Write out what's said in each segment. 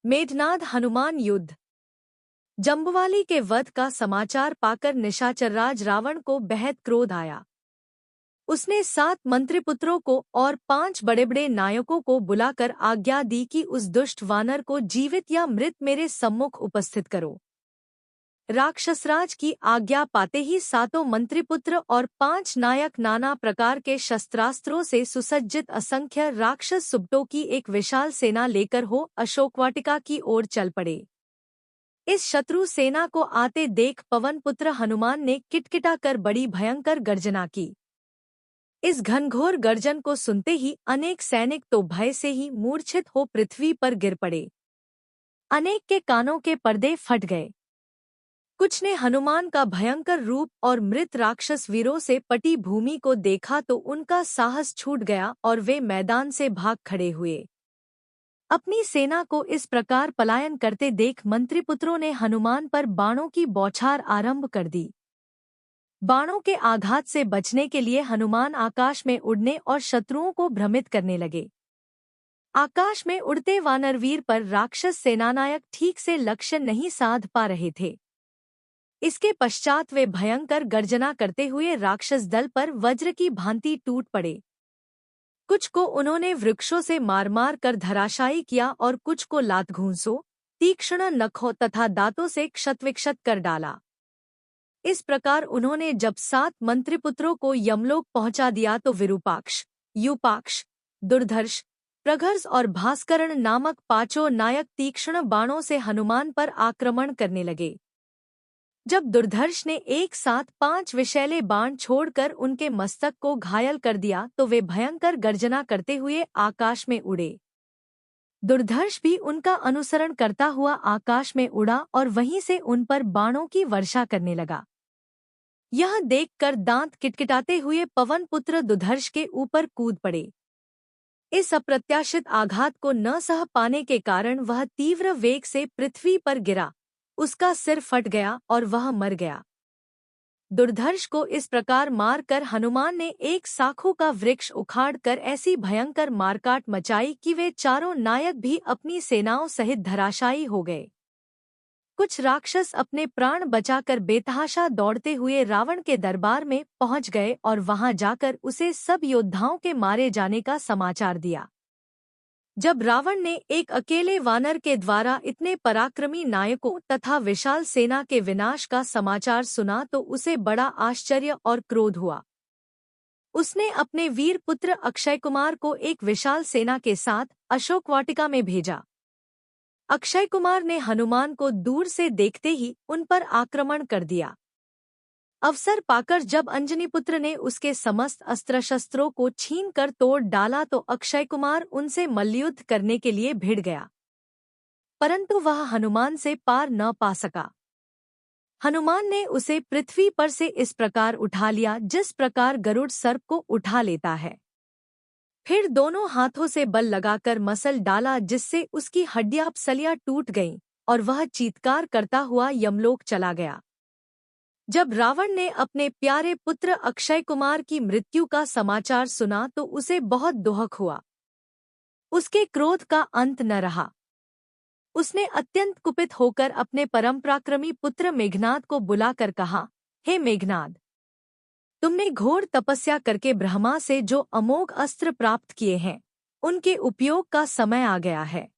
मेघनाद हनुमान युद्ध। जम्बुवाली के वध का समाचार पाकर निशाचरराज रावण को बेहद क्रोध आया। उसने 7 मंत्रिपुत्रों को और 5 बड़े बड़े नायकों को बुलाकर आज्ञा दी कि उस दुष्ट वानर को जीवित या मृत मेरे सम्मुख उपस्थित करो। राक्षसराज की आज्ञा पाते ही 7 मंत्रिपुत्र और 5 नायक नाना प्रकार के शस्त्रास्त्रों से सुसज्जित असंख्य राक्षस सुबटों की एक विशाल सेना लेकर हो अशोकवाटिका की ओर चल पड़े। इस शत्रु सेना को आते देख पवनपुत्र हनुमान ने किटकिटाकर बड़ी भयंकर गर्जना की। इस घनघोर गर्जन को सुनते ही अनेक सैनिक तो भय से ही मूर्छित हो पृथ्वी पर गिर पड़े। अनेक के कानों के पर्दे फट गए। कुछ ने हनुमान का भयंकर रूप और मृत राक्षस वीरों से पटी भूमि को देखा तो उनका साहस छूट गया और वे मैदान से भाग खड़े हुए। अपनी सेना को इस प्रकार पलायन करते देख मंत्रिपुत्रों ने हनुमान पर बाणों की बौछार आरंभ कर दी। बाणों के आघात से बचने के लिए हनुमान आकाश में उड़ने और शत्रुओं को भ्रमित करने लगे। आकाश में उड़ते वानरवीर पर राक्षस सेनानायक ठीक से लक्ष्य नहीं साध पा रहे थे। इसके पश्चात वे भयंकर गर्जना करते हुए राक्षस दल पर वज्र की भांति टूट पड़े। कुछ को उन्होंने वृक्षों से मार मार कर धराशायी किया और कुछ को लात घूंसों, तीक्ष्ण नखों तथा दांतों से क्षतविक्षत कर डाला। इस प्रकार उन्होंने जब 7 मंत्रिपुत्रों को यमलोक पहुंचा दिया तो विरूपाक्ष, यूपाक्ष, दुर्धर्ष, प्रघर्ष और भास्करण नामक 5 नायक तीक्ष्ण बाणों से हनुमान पर आक्रमण करने लगे। जब दुर्धर्ष ने एक साथ 5 विषैले बाण छोड़कर उनके मस्तक को घायल कर दिया तो वे भयंकर गर्जना करते हुए आकाश में उड़े। दुर्धर्ष भी उनका अनुसरण करता हुआ आकाश में उड़ा और वहीं से उन पर बाणों की वर्षा करने लगा। यह देखकर दांत किटकिटाते हुए पवनपुत्र दुर्धर्ष के ऊपर कूद पड़े। इस अप्रत्याशित आघात को न सह पाने के कारण वह तीव्र वेग से पृथ्वी पर गिरा। उसका सिर फट गया और वह मर गया। दुर्धर्ष को इस प्रकार मारकर हनुमान ने एक साखू का वृक्ष उखाड़कर ऐसी भयंकर मारकाट मचाई कि वे चारों नायक भी अपनी सेनाओं सहित धराशायी हो गए। कुछ राक्षस अपने प्राण बचाकर बेतहाशा दौड़ते हुए रावण के दरबार में पहुंच गए और वहां जाकर उसे सब योद्धाओं के मारे जाने का समाचार दिया। जब रावण ने एक अकेले वानर के द्वारा इतने पराक्रमी नायकों तथा विशाल सेना के विनाश का समाचार सुना तो उसे बड़ा आश्चर्य और क्रोध हुआ। उसने अपने वीर पुत्र अक्षय कुमार को एक विशाल सेना के साथ अशोकवाटिका में भेजा। अक्षय कुमार ने हनुमान को दूर से देखते ही उन पर आक्रमण कर दिया। अवसर पाकर जब अंजनीपुत्र ने उसके समस्त अस्त्र शस्त्रों को छीनकर तोड़ डाला तो अक्षय कुमार उनसे मल्लयुद्ध करने के लिए भिड़ गया, परंतु वह हनुमान से पार न पा सका। हनुमान ने उसे पृथ्वी पर से इस प्रकार उठा लिया जिस प्रकार गरुड़ सर्प को उठा लेता है। फिर दोनों हाथों से बल लगाकर मसल डाला जिससे उसकी हड्डियां सलियां टूट गईं और वह चीत्कार करता हुआ यमलोक चला गया। जब रावण ने अपने प्यारे पुत्र अक्षय कुमार की मृत्यु का समाचार सुना तो उसे बहुत दुख हुआ। उसके क्रोध का अंत न रहा। उसने अत्यंत कुपित होकर अपने परमपराक्रमी पुत्र मेघनाद को बुलाकर कहा, हे मेघनाद, तुमने घोर तपस्या करके ब्रह्मा से जो अमोघ अस्त्र प्राप्त किए हैं उनके उपयोग का समय आ गया है।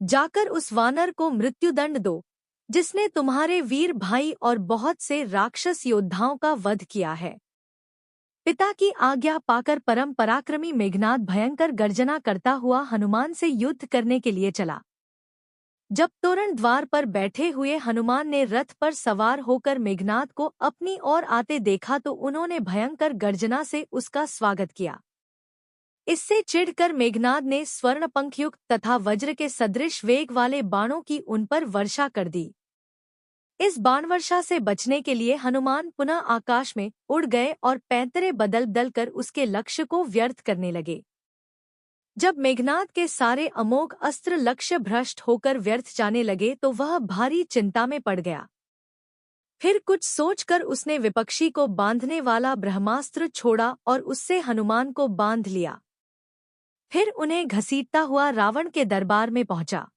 जाकर उस वानर को मृत्युदंड दो जिसने तुम्हारे वीर भाई और बहुत से राक्षस योद्धाओं का वध किया है। पिता की आज्ञा पाकर परम पराक्रमी मेघनाद भयंकर गर्जना करता हुआ हनुमान से युद्ध करने के लिए चला। जब तोरण द्वार पर बैठे हुए हनुमान ने रथ पर सवार होकर मेघनाद को अपनी ओर आते देखा तो उन्होंने भयंकर गर्जना से उसका स्वागत किया। इससे चिढ़कर मेघनाद ने स्वर्णपंखयुक्त तथा वज्र के सदृश वेग वाले बाणों की उन पर वर्षा कर दी। इस बाणवर्षा से बचने के लिए हनुमान पुनः आकाश में उड़ गए और पैंतरे बदल बदलकर उसके लक्ष्य को व्यर्थ करने लगे। जब मेघनाद के सारे अमोघ अस्त्र लक्ष्य भ्रष्ट होकर व्यर्थ जाने लगे तो वह भारी चिंता में पड़ गया। फिर कुछ सोचकर उसने विपक्षी को बांधने वाला ब्रह्मास्त्र छोड़ा और उससे हनुमान को बांध लिया। फिर उन्हें घसीटता हुआ रावण के दरबार में पहुंचा।